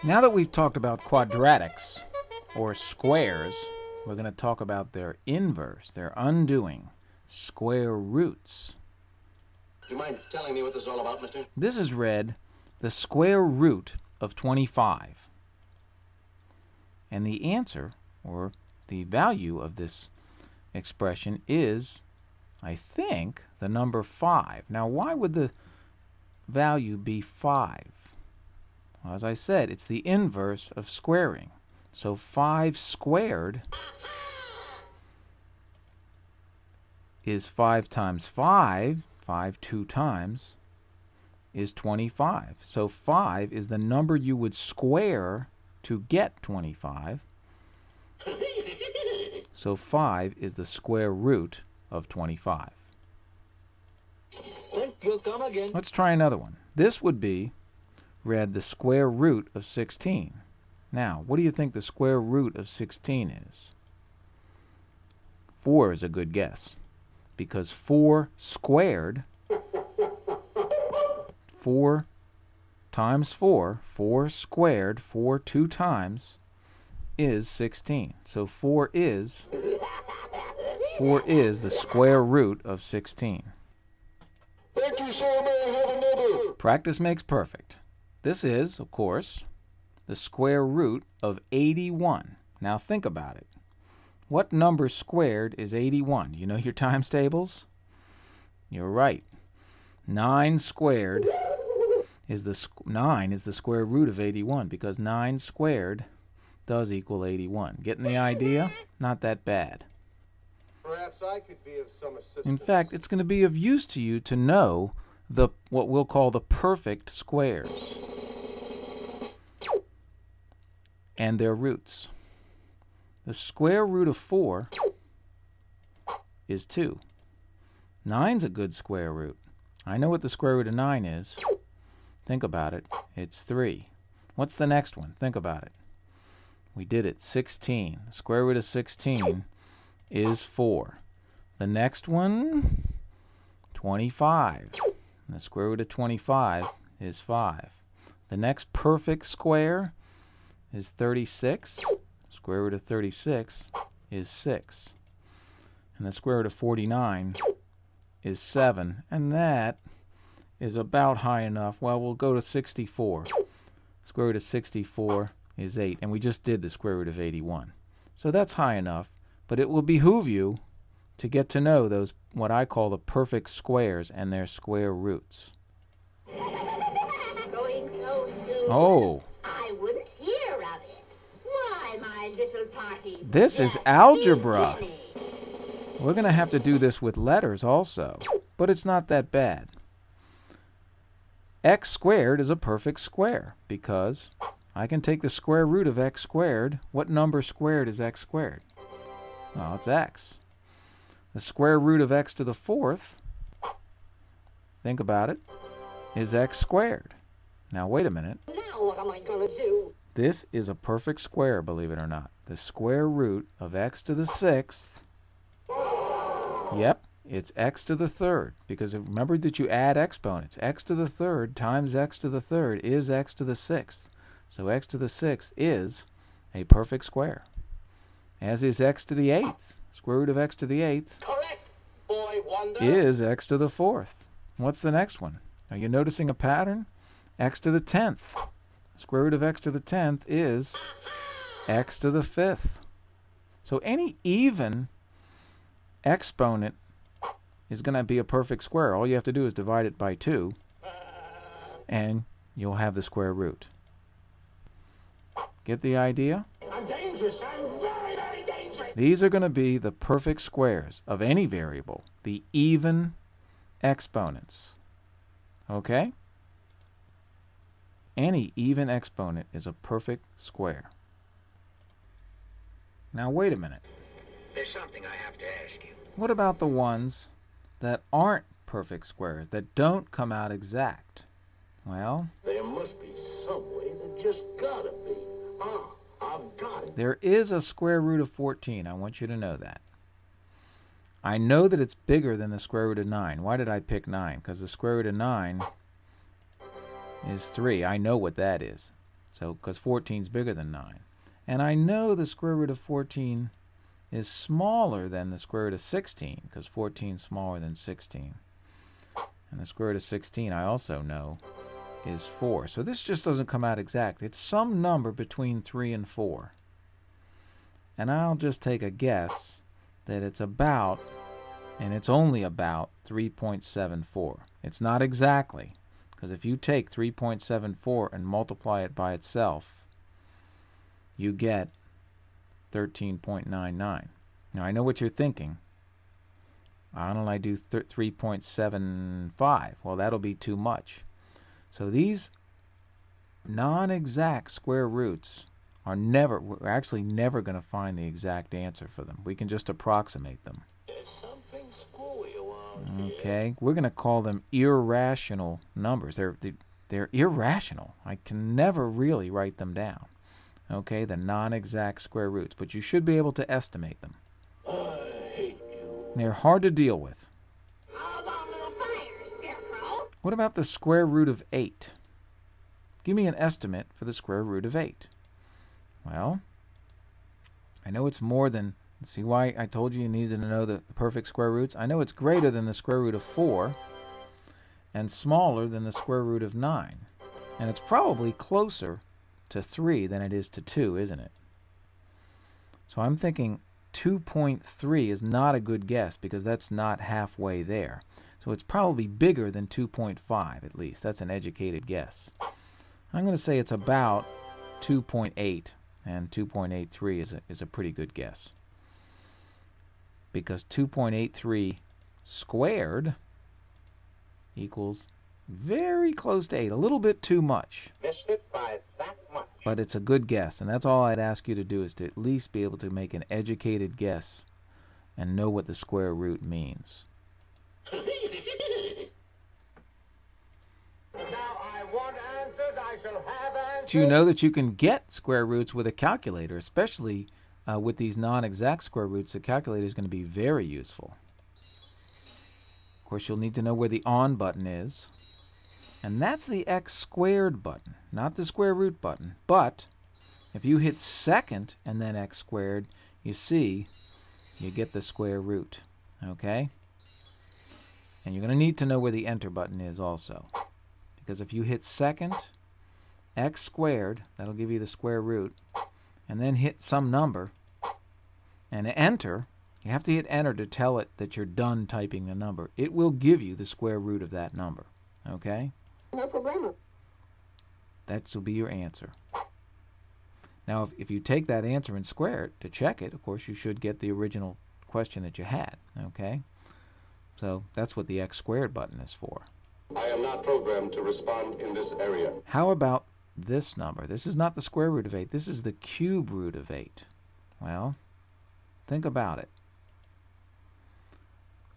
Now that we've talked about quadratics, or squares, we're going to talk about their inverse, their undoing, square roots. Do you mind telling me what this is all about, mister? This is read the square root of 25. And the answer, or the value of this expression is, I think, the number 5. Now, why would the value be 5? Well, as I said, it's the inverse of squaring. So 5 squared is 5 times 5, 5 2 times, is 25. So 5 is the number you would square to get 25. So 5 is the square root of 25. You'll come again. Let's try another one. This would be read the square root of 16. Now, what do you think the square root of 16 is? 4 is a good guess, because 4 squared, 4 times 4, 4 squared, 4 2 times, is 16. So 4 is the square root of 16. Thank you, sir. May I have another? Practice makes perfect. This is, of course, the square root of 81. Now think about it. What number squared is 81? You know your times tables? You're right. 9 squared is the square root of 81, because 9 squared does equal 81. Getting the idea? Not that bad. Perhaps I could be of some assistance. In fact, it's going to be of use to you to know what we'll call the perfect squares and their roots. The square root of 4 is 2. 9's a good square root. I know what the square root of 9 is. Think about it. It's 3. What's the next one? Think about it. We did it. 16. The square root of 16 is 4. The next one, 25. And the square root of 25 is 5. The next perfect square is 36. Square root of 36 is 6. And the square root of 49 is 7. And that is about high enough. Well, we'll go to 64. Square root of 64 is 8. And we just did the square root of 81. So that's high enough. But it will behoove you to get to know those, what I call the perfect squares and their square roots. Going so soon. Oh. I wouldn't hear of it. Why, my little party? This is algebra. We're going to have to do this with letters also, but it's not that bad. X squared is a perfect square because I can take the square root of x squared. What number squared is x squared? Well, it's x. The square root of x to the 4th, think about it, is x squared. Now, wait a minute. Now what am I going to do? This is a perfect square, believe it or not. The square root of x to the 6th, yep, it's x to the 3rd. Because remember that you add exponents. X to the 3rd times x to the 3rd is x to the 6th. So x to the 6th is a perfect square. As is x to the 8th. Square root of x to the 8th Correct, boy wonder. is x to the 4th. What's the next one? Are you noticing a pattern? X to the 10th. Square root of x to the 10th is x to the 5th. So any even exponent is going to be a perfect square. All you have to do is divide it by 2, and you'll have the square root. Get the idea? I'm dangerous. I'm very, very dangerous. These are going to be the perfect squares of any variable, the even exponents. Okay? Any even exponent is a perfect square. Now, wait a minute. There's something I have to ask you. What about the ones that aren't perfect squares, that don't come out exact? Well, There must be some way. There just gotta be. I've got it. there is a square root of 14. I want you to know that. I know that it's bigger than the square root of 9. Why did I pick 9? Because the square root of 9 is 3. I know what that is. So, because 14 is bigger than 9. And I know the square root of 14 is smaller than the square root of 16, because 14 is smaller than 16. And the square root of 16, I also know, is 4. So this just doesn't come out exact. It's some number between 3 and 4. And I'll just take a guess that it's about, and it's only about, 3.74. It's not exactly, because if you take 3.74 and multiply it by itself, you get 13.99. Now, I know what you're thinking. Why don't I do 3.75? Well, that'll be too much. So these non-exact square roots are we're actually never going to find the exact answer for them. We can just approximate them. There's something screwy around here. Okay, we're going to call them irrational numbers. They're irrational. I can never really write them down. Okay, the non-exact square roots, but you should be able to estimate them. I hate you. They're hard to deal with. How about a little fire, Scarecrow? What about the square root of 8? Give me an estimate for the square root of 8. Well, I know it's more than, see why I told you needed to know the perfect square roots? I know it's greater than the square root of 4 and smaller than the square root of 9. And it's probably closer to 3 than it is to 2, isn't it? So I'm thinking 2.3 is not a good guess because that's not halfway there. So it's probably bigger than 2.5 at least. That's an educated guess. I'm going to say it's about 2.8, and 2.83 is a pretty good guess. Because 2.83 squared equals very close to 8, a little bit too much. Missed it by that much. But it's a good guess, and that's all I'd ask you to do is to at least be able to make an educated guess and know what the square root means. Now I want answers. I shall have answers. Do you know that you can get square roots with a calculator, especially with these non-exact square roots? The calculator is going to be very useful. Of course, you'll need to know where the on button is. And that's the x squared button, not the square root button. But if you hit second and then x squared, you see, you get the square root. Okay? And you're going to need to know where the enter button is also. Because if you hit second, x squared, that'll give you the square root, and then hit some number, and enter, you have to hit enter to tell it that you're done typing the number. It will give you the square root of that number. Okay? No problema. That will be your answer. Now, if you take that answer and square it to check it, of course, you should get the original question that you had. Okay? So that's what the x squared button is for. I am not programmed to respond in this area. How about this number? This is not the square root of 8. This is the cube root of 8. Well, think about it.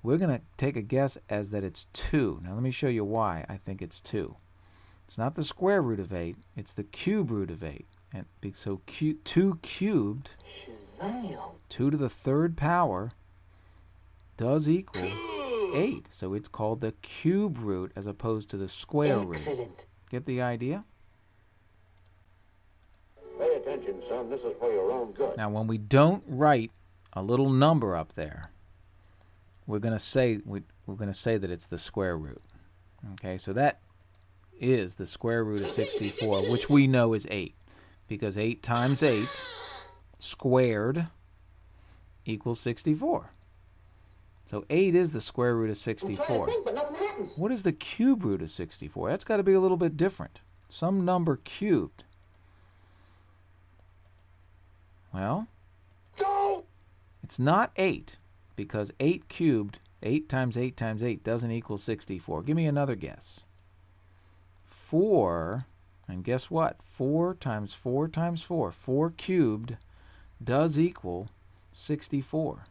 We're going to take a guess as that it's 2. Now let me show you why I think it's 2. It's not the square root of 8. It's the cube root of 8. And so 2 cubed, 2 to the third power, does equal 8. So it's called the cube root as opposed to the square root. Get the idea? Pay attention, son. This is for your own good. Now when we don't write a little number up there, we're going to say that it's the square root. Okay, so that is the square root of 64, which we know is 8, because 8 times 8 squared equals 64. So 8 is the square root of 64. What is the cube root of 64? That's got to be a little bit different. Some number cubed. Well, it's not 8. Because 8 cubed, 8 times 8 times 8 doesn't equal 64. Give me another guess. 4, and guess what? 4 times 4 times 4. 4 cubed does equal 64.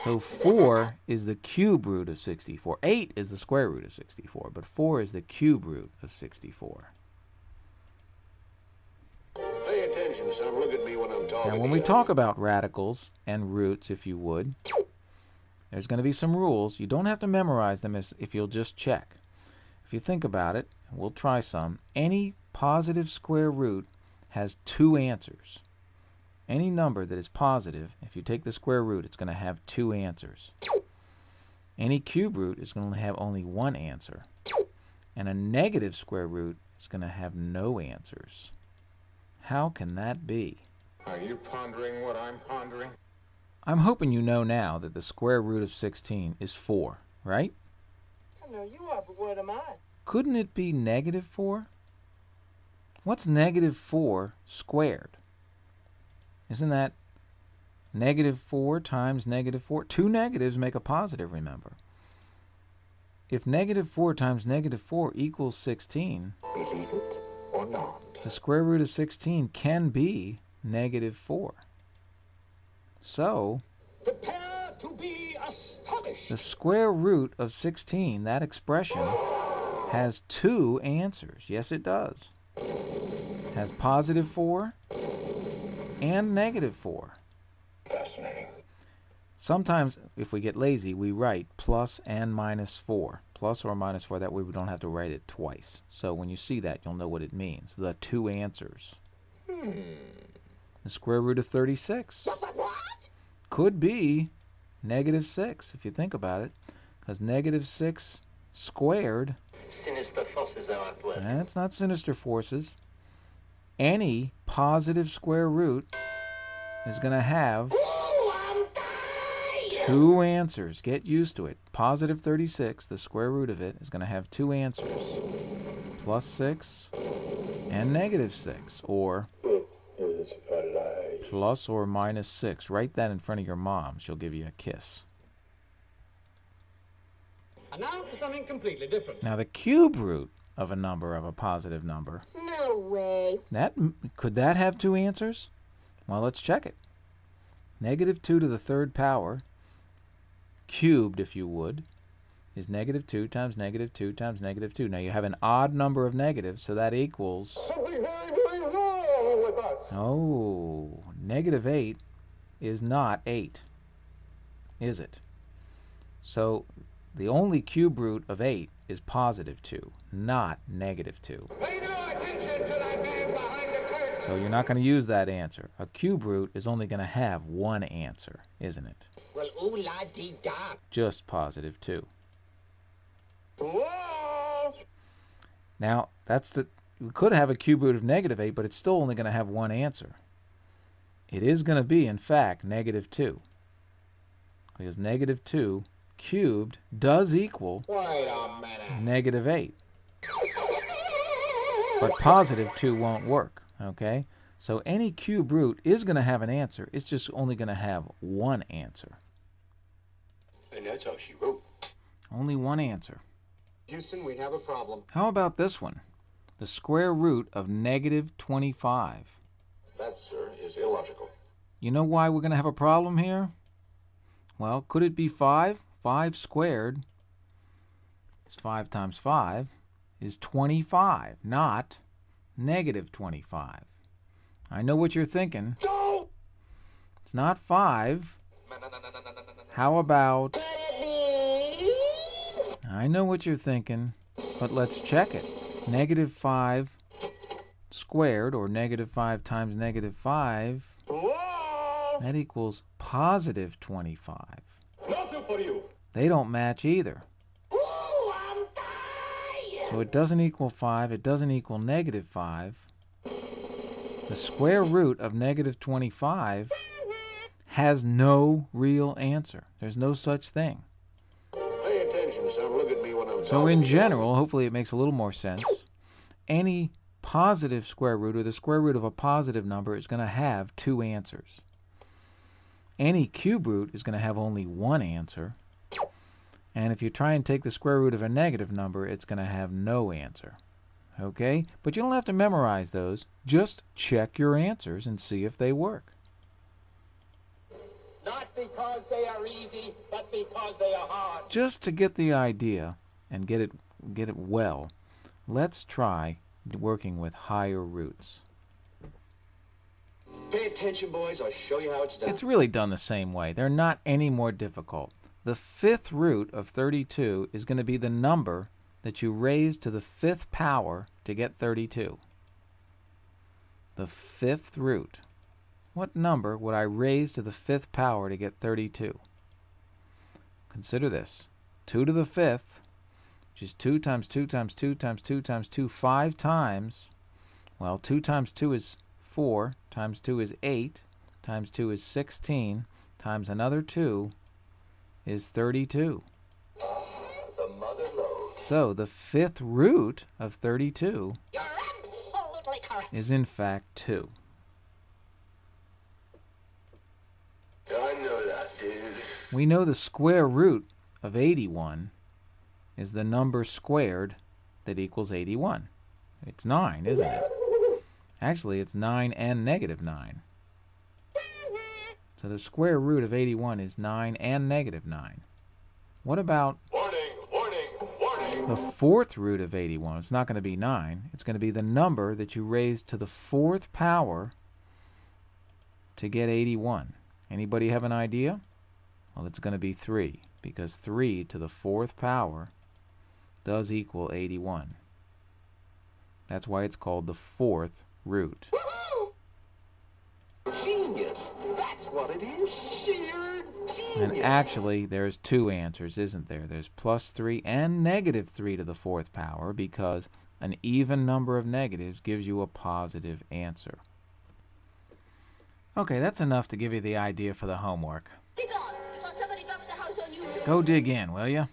So 4 is the cube root of 64. 8 is the square root of 64, but 4 is the cube root of 64. Pay attention, son. Look at me when I'm talking. Now, when we talk about radicals and roots, if you would, there's going to be some rules. You don't have to memorize them if you'll just check. if you think about it, we'll try some. Any positive square root has two answers. Any number that is positive, if you take the square root, it's going to have two answers. Any cube root is going to have only one answer. And a negative square root is going to have no answers. How can that be? Are you pondering what I'm pondering? I'm hoping you know now that the square root of 16 is 4, right? I know you are, but what am I? Couldn't it be negative 4? What's negative 4 squared? Isn't that negative 4 times negative 4? Two negatives make a positive, remember. If negative 4 times negative 4 equals 16, Believe it or not. the square root of 16 can be negative 4. So, Prepare to be astonished. the square root of 16, that expression, has two answers. Yes, it does. It has positive 4 and negative 4. Fascinating. Sometimes, if we get lazy, we write plus and minus 4. Plus or minus 4, that way we don't have to write it twice. So when you see that, you'll know what it means. The two answers. The square root of 36 could be negative 6, if you think about it. Because negative 6 squared, Sinister forces are at work. that's not sinister forces. Any positive square root is going to have two answers. Get used to it. Positive 36, the square root of it, is going to have two answers. Plus 6 and negative 6. Or plus or minus 6. Write that in front of your mom. She'll give you a kiss. And now for something completely different. Now the cube root of a number, of a positive number, No way. could that have two answers? Well, let's check it. Negative 2 to the third power, cubed if you would, is negative 2 times negative 2 times negative 2. Now you have an odd number of negatives, so that equals... Something very, very wrong with us. Oh, negative 8 is not 8, is it? So the only cube root of 8 is positive 2, not negative 2. Pay no attention to that man behind the curtain. So you're not going to use that answer. A cube root is only going to have one answer, isn't it? Well, ooh la dee da. Just positive 2. Whoa! Now, we could have a cube root of negative 8, but it's still only going to have one answer. It is going to be, in fact, negative 2. Because negative 2 cubed does equal Wait a minute. negative 8. But positive 2 won't work, okay? So any cube root is going to have an answer. It's just only going to have one answer. And that's how she wrote. Only one answer. Houston, we have a problem. How about this one? The square root of negative 25. That, sir, is illogical. You know why we're going to have a problem here? Well, could it be 5? 5 squared is 5 times 5 is 25, not negative 25. I know what you're thinking. No! It's not 5. How about... I know what you're thinking, but let's check it. Negative 5 squared, or negative 5 times negative 5, Whoa! that equals positive 25. Nothing for you. They don't match either. Ooh, I'm tired. So it doesn't equal 5, it doesn't equal negative 5. The square root of negative 25 has no real answer. There's no such thing. Pay attention, son. Look at me when I'm So in general, hopefully it makes a little more sense, any positive square root, or the square root of a positive number, is going to have two answers. Any cube root is going to have only one answer. And if you try and take the square root of a negative number, it's going to have no answer. Okay? But you don't have to memorize those. Just check your answers and see if they work. Not because they are easy, but because they are hard. Just to get the idea and get it well, let's try working with higher roots. Pay attention, boys. I'll show you how it's done. It's really done the same way. They're not any more difficult. The fifth root of 32 is going to be the number that you raise to the 5th power to get 32? The 5th root. What number would I raise to the 5th power to get 32? Consider this. 2 to the 5th, which is 2 times 2 times 2 times 2 times 2, 5 times. Well, 2 times 2 is 4, times 2 is 8, times 2 is 16, times another 2 is 32. The mother lode. So the 5th root of 32 You're absolutely correct. is in fact 2. I know that, dude. We know the square root of 81 is the number squared that equals 81. It's 9, isn't it? Actually, it's 9 and negative 9. So the square root of 81 is 9 and negative 9. What about Warning, warning, warning. the 4th root of 81? It's not going to be 9. It's going to be the number that you raise to the 4th power to get 81. Anybody have an idea? Well, it's going to be 3, because 3 to the 4th power does equal 81. That's why it's called the 4th root. Genius. That's what it is. Sheer genius. And actually, there's 2 answers, isn't there? There's plus 3 and negative 3 to the 4th power, because an even number of negatives gives you a positive answer. Okay, that's enough to give you the idea for the homework. Be gone before somebody bucks the house on you. Go dig in, will you?